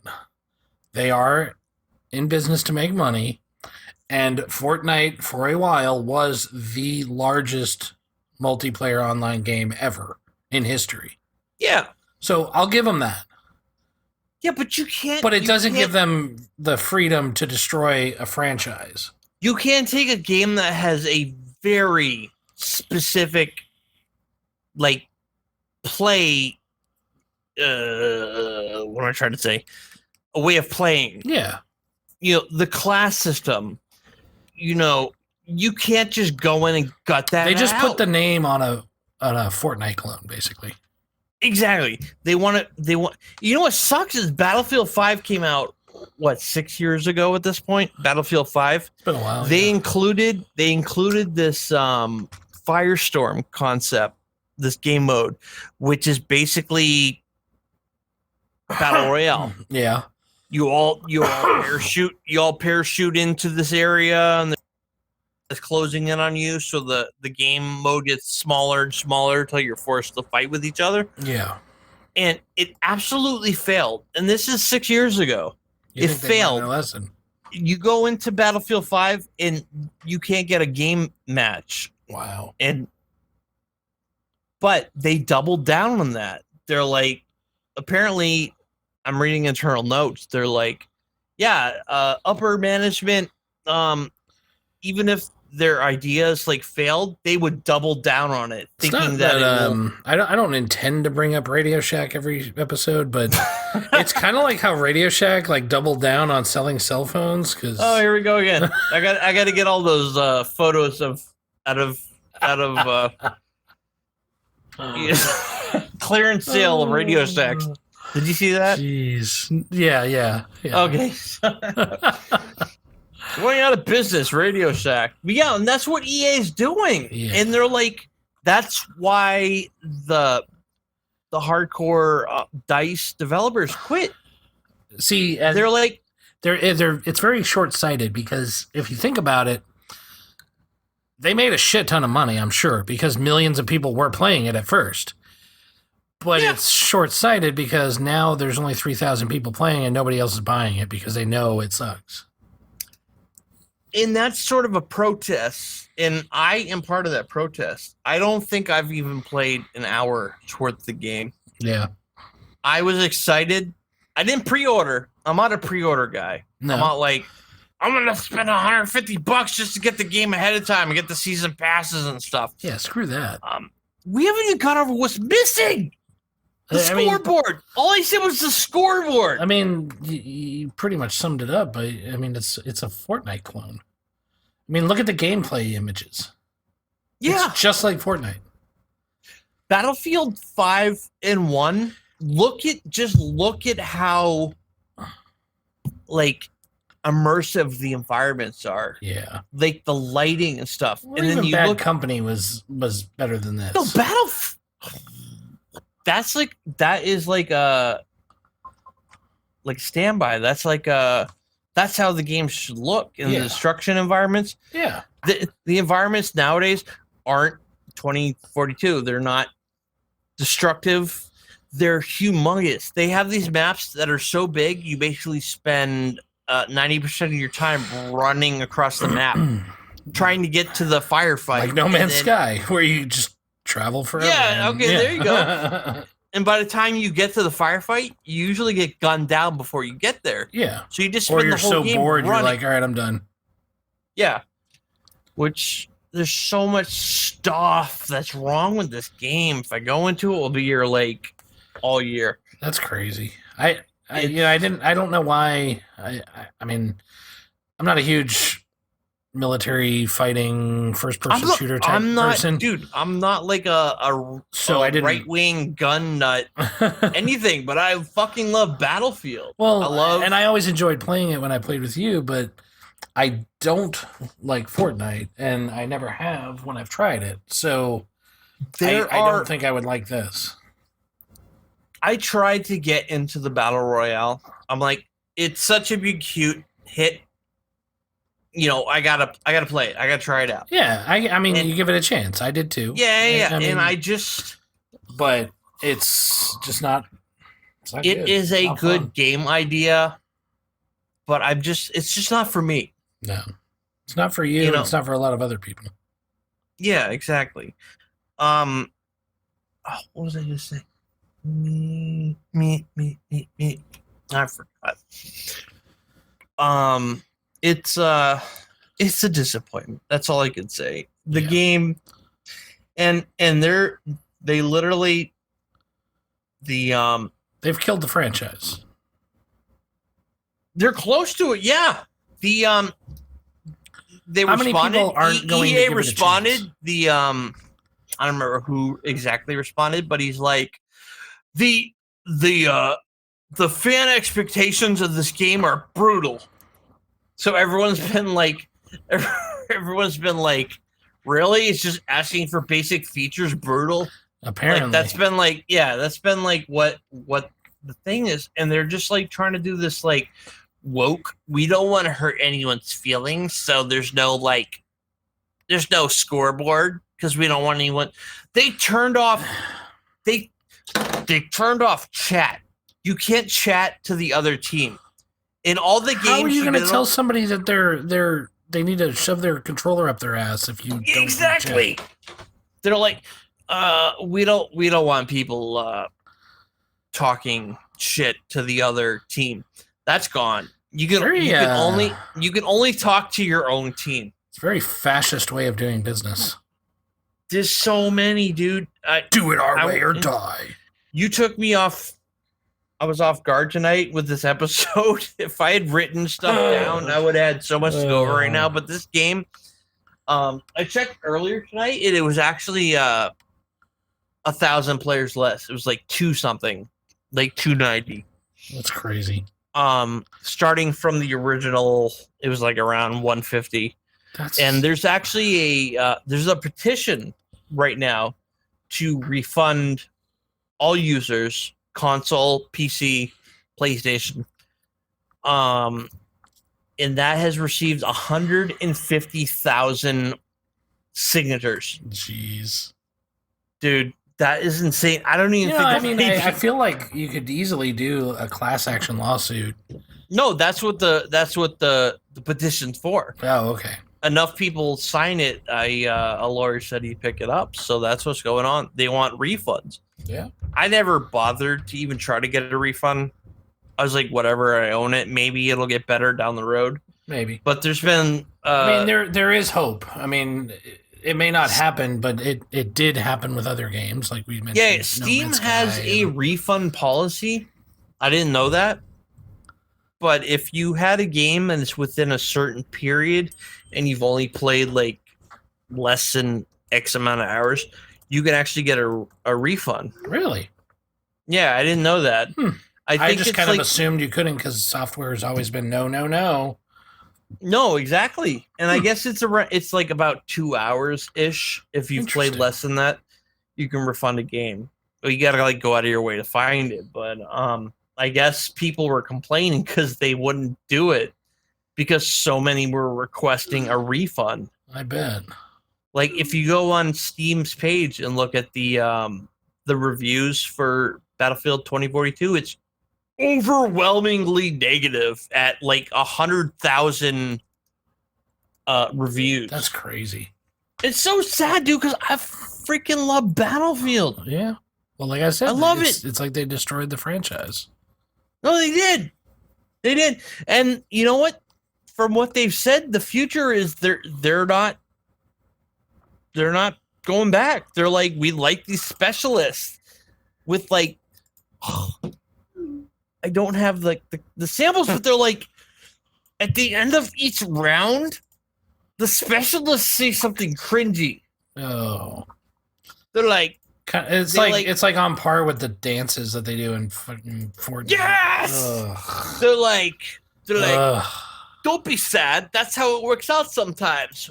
they are in business to make money, and Fortnite for a while was the largest multiplayer online game ever in history. Yeah. So I'll give them that. Yeah, but you can't... But it doesn't give them the freedom to destroy a franchise. You can't take a game that has a very specific, like, play... what am I trying to say? A way of playing. Yeah. You know, the class system. You know, you can't just go in and gut that out. They just put the name on a Fortnite clone, basically. Exactly. They want. You know what sucks is Battlefield 5 came out 6 years ago at this point. Battlefield 5. It's been a while. They included this Firestorm concept, this game mode, which is basically battle royale. Yeah. You all parachute into this area and it's closing in on you, so the game mode gets smaller and smaller until you're forced to fight with each other. Yeah. And it absolutely failed. And this is 6 years ago. It failed. Lesson. You go into Battlefield 5 and you can't get a game match. Wow. But they doubled down on that. They're like, apparently, I'm reading internal notes. They're like, upper management, even if their ideas failed, they would double down on it, thinking that I don't intend to bring up Radio Shack every episode, but it's kind of like how Radio Shack doubled down on selling cell phones. Oh, here we go again. I got to get all those photos out of clearance sale of Radio Shacks. Did you see that? Jeez. Yeah. Okay. Going out of business, Radio Shack. Yeah, and that's what EA is doing. Yeah. And they're like, that's why the hardcore DICE developers quit. See, they're like, it's very short-sighted, because if you think about it, they made a shit ton of money, I'm sure, because millions of people were playing it at first. But it's short-sighted because now there's only 3,000 people playing and nobody else is buying it because they know it sucks. And that's sort of a protest, and I am part of that protest. I don't think I've even played an hour's worth of the game. Yeah. I was excited. I didn't pre-order. I'm not a pre-order guy. No. I'm not like, I'm gonna spend $150 just to get the game ahead of time and get the season passes and stuff. Yeah, screw that. We haven't even gone over what's missing. The scoreboard. All I said was the scoreboard. I mean, you pretty much summed it up. But I mean, it's a Fortnite clone. I mean, look at the gameplay images. Yeah, it's just like Fortnite. Battlefield 5 and 1. Look at how like immersive the environments are. Yeah, like the lighting and stuff. Well, and even then you Bad look. Company was better than this. No, that is like a standby. That's like that's how the game should look in the destruction environments. Yeah, the environments nowadays aren't 2042. They're not destructive. They're humongous. They have these maps that are so big, you basically spend 90% of your time running across the map, trying to get to the firefight. Like No Man's Sky, where you just travel forever. Yeah, okay, there you go. And by the time you get to the firefight, you usually get gunned down before you get there. Yeah. So you just spend or you're the whole so game bored, running. you're like, all right, I'm done. Yeah. Which there's so much stuff that's wrong with this game. If I go into it, it'll be your like all year. That's crazy. I don't know why. I mean, I'm not a huge military fighting first person shooter type person. Dude, I'm not like a right wing gun nut anything, but I fucking love Battlefield. Well, and I always enjoyed playing it when I played with you, but I don't like Fortnite, and I never have when I've tried it. So I don't think I would like this. I tried to get into the Battle Royale. I'm like, it's such a big, cute hit. You know, I gotta play it. I gotta try it out. Yeah, I mean, you give it a chance. I did too. Yeah. I mean, but it's just not. It is a good game idea, but it's just not for me. No, it's not for you. It's not for a lot of other people. Yeah, exactly. What was I just saying? Me. I forgot. It's a disappointment. That's all I can say. The game, and they literally they've killed the franchise. They're close to it. Yeah. They How responded. Many people aren't going EA to give responded. It a chance? I don't remember who exactly responded, but he's like, the fan expectations of this game are brutal. So everyone's been like, really? It's just asking for basic features brutal? Apparently. Like, that's been like what the thing is. And they're just like trying to do this like woke. We don't want to hurt anyone's feelings. So there's no scoreboard because we don't want anyone. They turned off chat. You can't chat to the other team. In all the games, how are you going to tell somebody that they need to shove their controller up their ass if you don't exactly? Chat? They're like, we don't want people talking shit to the other team. That's gone. You can only talk to your own team. It's a very fascist way of doing business. There's so many, dude. Do it our way or die. You took me off. I was off guard tonight with this episode. If I had written stuff down, I would have had so much to go over right now. But this game, I checked earlier tonight, and it was actually 1,000 players less. It was like 2-something, like 290. That's crazy. Starting from the original, it was like around 150. And there's actually there's a petition right now to refund all users, console, PC, PlayStation. And that has received 150,000 signatures. Jeez. Dude, that is insane. I don't even think I feel like you could easily do a class action lawsuit. No, that's what the petition's for. Oh, okay. enough people sign it, a lawyer said he'd pick it up. So that's what's going on. They want refunds. Yeah. I never bothered to even try to get a refund. I was like, whatever, I own it. Maybe it'll get better down the road. Maybe. But there's been... I mean, there is hope. I mean, it may not happen, but it did happen with other games, like we mentioned. Yeah, Steam has a refund policy. I didn't know that. But if you had a game and it's within a certain period and you've only played like less than X amount of hours, you can actually get a refund. Really? Yeah, I didn't know that. I just kind of assumed you couldn't because software has always been no. No, exactly. And I guess it's like about 2 hours ish. If you've played less than that, you can refund a game. Well, you gotta like go out of your way to find it. But I guess people were complaining because they wouldn't do it because so many were requesting a refund. I bet. Like if you go on Steam's page and look at the reviews for Battlefield 2042, it's overwhelmingly negative at like 100,000 reviews. That's crazy. It's so sad, dude, because I freaking love Battlefield. Yeah. Well, like I said, I love it. It's like they destroyed the franchise. No, they did. They did. And you know what? From what they've said, the future is they're not going back. They're like, we like these specialists with like I don't have like the samples, but they're like at the end of each round, the specialists say something cringy. Oh. They're like, it's like on par with the dances that they do in fucking Fortnite. Yes. Ugh. They're like, Ugh. don't be sad. That's how it works out sometimes.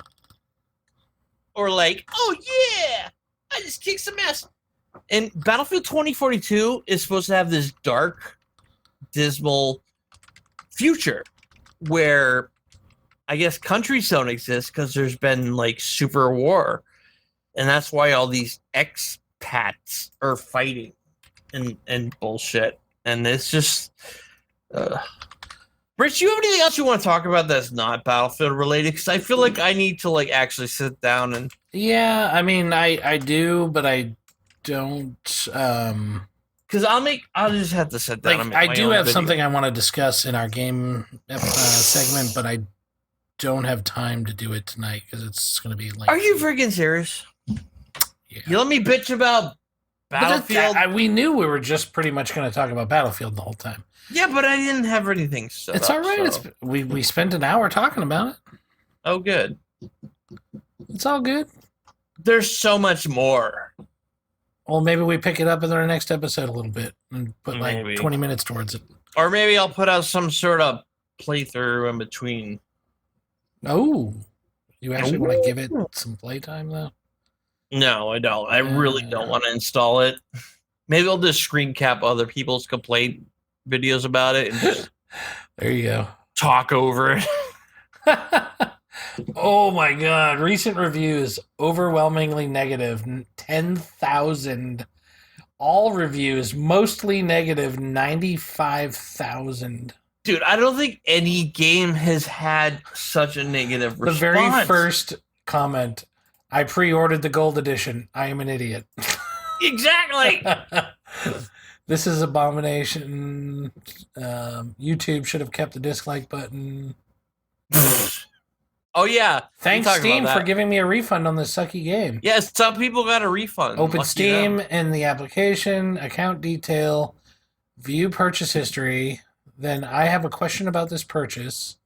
Or like, oh yeah, I just kicked some ass. And Battlefield 2042 is supposed to have this dark, dismal future where I guess countries don't exist because there's been like super war. And that's why all these expats are fighting and bullshit. And it's just... Rich, you have anything else you want to talk about that's not Battlefield related? Because I feel like I need to like actually sit down and... Yeah, I mean, I do, but I don't... Because I'll just have to sit down. Like, I do have something I want to discuss in our game segment, but I don't have time to do it tonight because it's going to be like... Are you freaking serious? Yeah. You let me bitch about Battlefield? We knew we were just pretty much going to talk about Battlefield the whole time. Yeah, but I didn't have anything set It's all right. So. We spent an hour talking about it. Oh, good. It's all good. There's so much more. Well, maybe we pick it up in our next episode a little bit and put like 20 minutes towards it. Or maybe I'll put out some sort of playthrough in between. Oh, you actually want to give it some playtime though? No, I don't. I really don't want to install it. Maybe I'll just screen cap other people's complaint videos about it and just there you go. Talk over it. Oh my god. Recent reviews overwhelmingly negative 10,000. All reviews mostly negative 95,000. Dude, I don't think any game has had such a negative response. The very first comment, I pre-ordered the gold edition. I am an idiot. Exactly. This is abomination. YouTube should have kept the dislike button. Oh yeah. Thanks Steam for giving me a refund on this sucky game. Yes, some people got a refund. Open Steam in the application, account detail, view purchase history. Then I have a question about this purchase.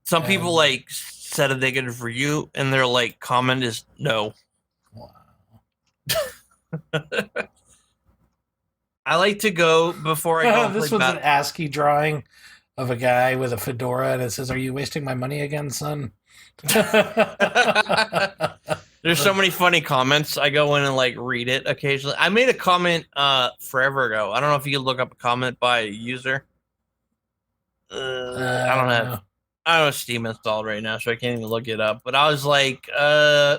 Some people like said a negative review and their like comment is no. Wow. I like to go before I go. This was an ASCII drawing of a guy with a fedora, and it says, "Are you wasting my money again, son?" There's so many funny comments. I go in and like read it occasionally. I made a comment forever ago. I don't know if you can look up a comment by a user. I don't have Steam installed right now, so I can't even look it up. But I was like, oh,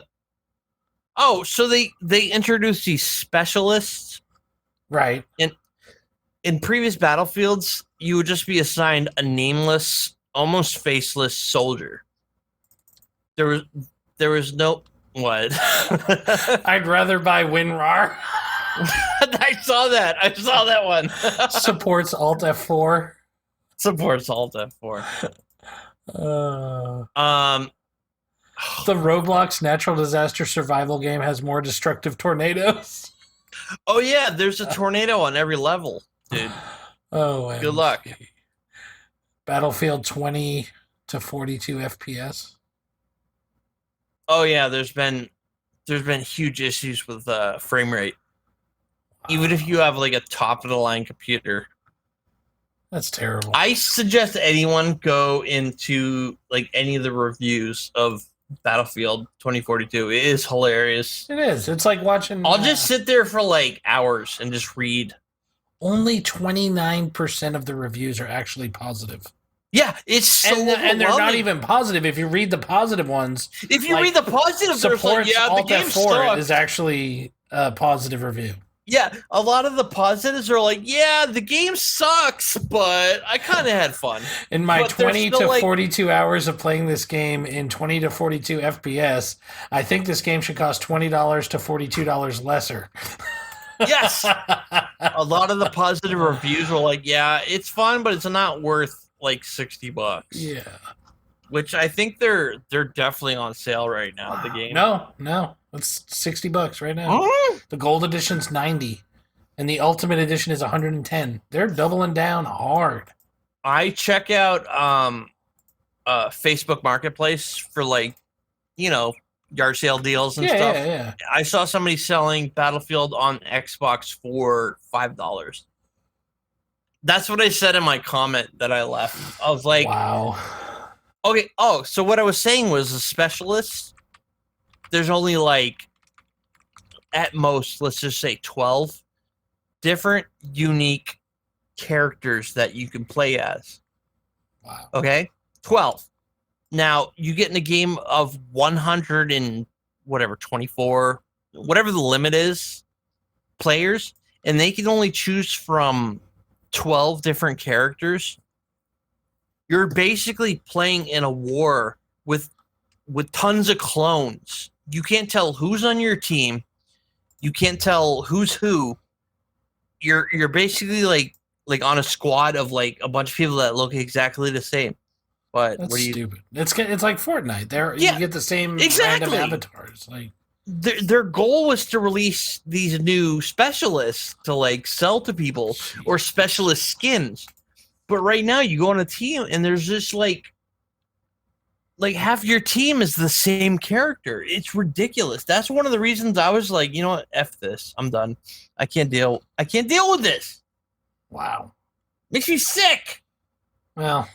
so they introduced these specialists, right? In previous Battlefields, you would just be assigned a nameless almost faceless soldier. There was no what? I'd rather buy WinRAR. I saw that one. Supports Alt F4. Supports Alt F4. The Roblox natural disaster survival game has more destructive tornadoes. Oh yeah, there's a tornado on every level, dude. Oh, good luck. Battlefield 20 to 42 FPS. Oh yeah, there's been huge issues with frame rate. Even if you have like a top of the line computer. That's terrible. I suggest anyone go into like any of the reviews of Battlefield 2042. It is hilarious. It is. It's like watching. I'll just sit there for like hours and just read. Only 29% of the reviews are actually positive. Yeah, it's so and they're not even positive. If you read the positive ones, if you read the positive, there's like, yeah, the game sucks. Is actually a positive review. Yeah, a lot of the positives are like, yeah, the game sucks, but I kind of had fun. In my 20 to 42 hours of playing this game in 20 to 42 FPS, I think this game should cost $20 to $42 lesser. Yes. A lot of the positive reviews were like, yeah, it's fun, but it's not worth like $60. Yeah. Which I think they're definitely on sale right now, the game. No. It's $60 right now. The gold edition's $90, and the ultimate edition is $110. They're doubling down hard. I check out Facebook Marketplace for like, yard sale deals and stuff. Yeah. I saw somebody selling Battlefield on Xbox for $5. That's what I said in my comment that I left. I was like, wow. Okay. Oh, so what I was saying was a specialist. There's only like, at most, let's just say 12 different unique characters that you can play as. Wow. Okay? 12. Now, you get in a game of 100 and whatever, 24, whatever the limit is, players, and they can only choose from 12 different characters. You're basically playing in a war with tons of clones. You can't tell who's on your team. You can't tell who's who. You're basically like on a squad of like a bunch of people that look exactly the same. But that's stupid. It's like Fortnite. You get the same random avatars. Like their goal was to release these new specialists to like sell to people or specialist skins. But right now you go on a team and there's just like half your team is the same character. It's ridiculous. That's one of the reasons I was like, you know what? F this. I'm done. I can't deal with this. Wow. Makes me sick. Well,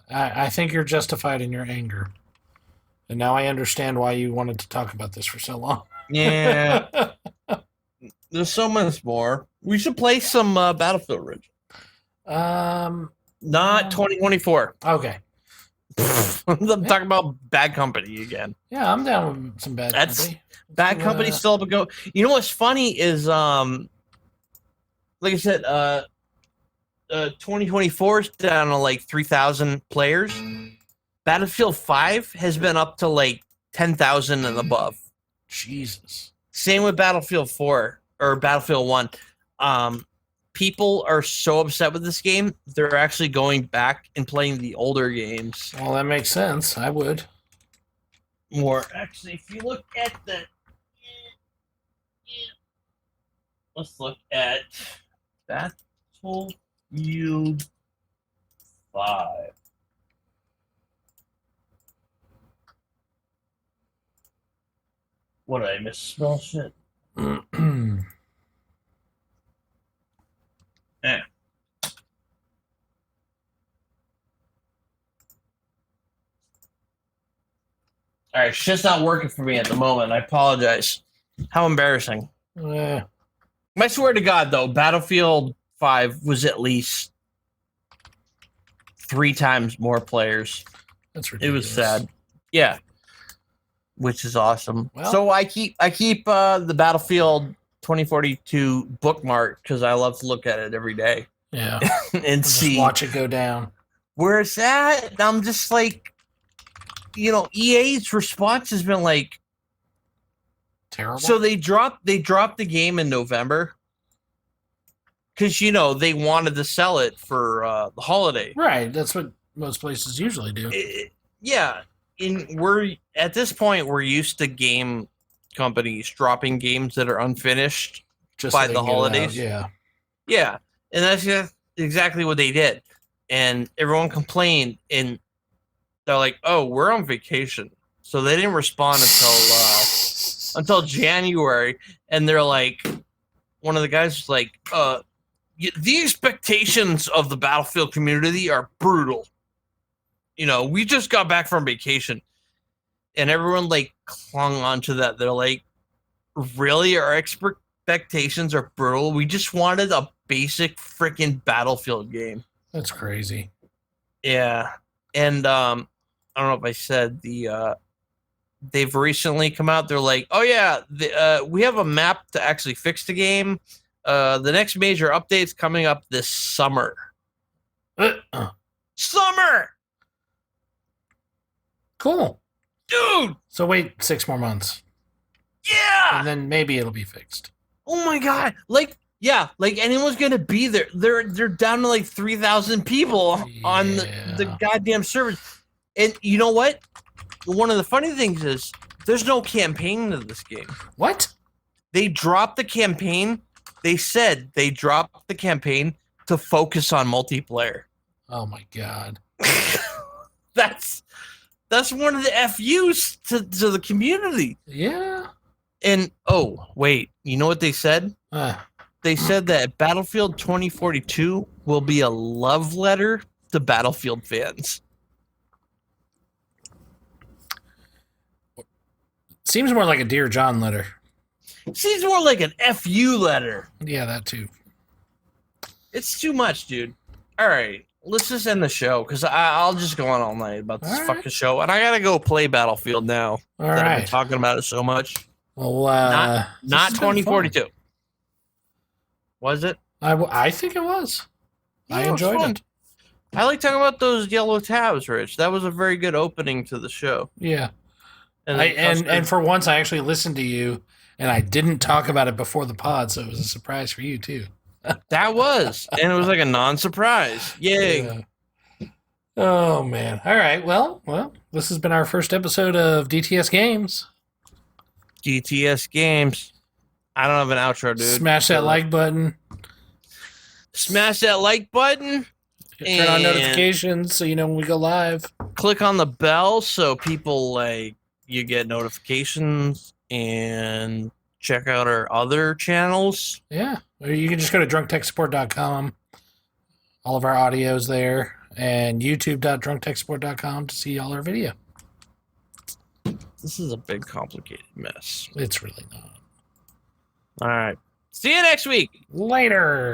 I think you're justified in your anger. And now I understand why you wanted to talk about this for so long. Yeah. There's so much more. We should play some Battlefield Ridge. Not 2024. Okay. I'm talking about Bad Company again. Yeah, I'm down with some Bad Company. Bad Company still up a go. You know what's funny is, like I said, 2024 is down to like 3,000 players. Battlefield 5 has been up to like 10,000 and above. Jesus. Same with Battlefield 4 or Battlefield 1. People are so upset with this game, they're actually going back and playing the older games. Well, that makes sense. I would. More. Actually, if you look at the... Let's look at Battlefield 5. What did I misspell shit? Yeah. All right, shit's not working for me at the moment. I apologize. How embarrassing. I swear to God, though, Battlefield 5 was at least 3 times more players. That's ridiculous. It was sad. Yeah. Which is awesome. Well, so I keep the Battlefield 2042 bookmark because I love to look at it every day. Yeah. And see, watch it go down. where it's at. I'm just like, EA's response has been like, Terrible. so they dropped the game in November because they wanted to sell it for the holiday. Right. That's what most places usually do. Yeah, we're at this point we're used to game companies dropping games that are unfinished Just by so they the can get it out, holidays. Yeah, and that's just exactly what they did. And everyone complained, and they're like, "Oh, we're on vacation," so they didn't respond until January. And they're like, one of the guys was like, the expectations of the Battlefield community are brutal. We just got back from vacation." And everyone like clung onto that. They're like, really? Our expectations are brutal? We just wanted a basic freaking Battlefield game. That's crazy. Yeah. And I don't know if I said they've recently come out. They're like, oh yeah, we have a map to actually fix the game. The next major update's coming up this summer. Summer! Cool. Dude! So wait 6 more months. Yeah! And then maybe it'll be fixed. Oh my god! Like anyone's gonna be there. They're down to like 3,000 people on the goddamn servers. And you know what? One of the funny things is there's no campaign to this game. What? They dropped the campaign. They said they dropped the campaign to focus on multiplayer. Oh my god. That's one of the FUs to the community. Yeah. And oh wait, you know what they said? They said that Battlefield 2042 will be a love letter to Battlefield fans. Seems more like a Dear John letter. Seems more like an FU letter. Yeah, that too. It's too much, dude. All right, let's just end the show because I'll just go on all night about this fucking show, and I gotta go play Battlefield now. All I've right. been talking about it so much. Well, Not 2042. Was it? I think it was. Yeah, I enjoyed it. I like talking about those yellow tabs, Rich. That was a very good opening to the show. Yeah. And and for once, I actually listened to you, and I didn't talk about it before the pod, so it was a surprise for you too. That was, and it was like a non-surprise. Yay! Yeah. Oh man! All right. Well, this has been our first episode of DTS Games. DTS Games. I don't have an outro, dude. Smash that like button. Smash that like button. Turn on notifications so you know when we go live. Click on the bell so people you get notifications, and check out our other channels. Yeah. Or you can just go to drunktechsupport.com. All of our audio's there. And youtube.drunktechsupport.com to see all our video. This is a big, complicated mess. It's really not. All right. See you next week. Later.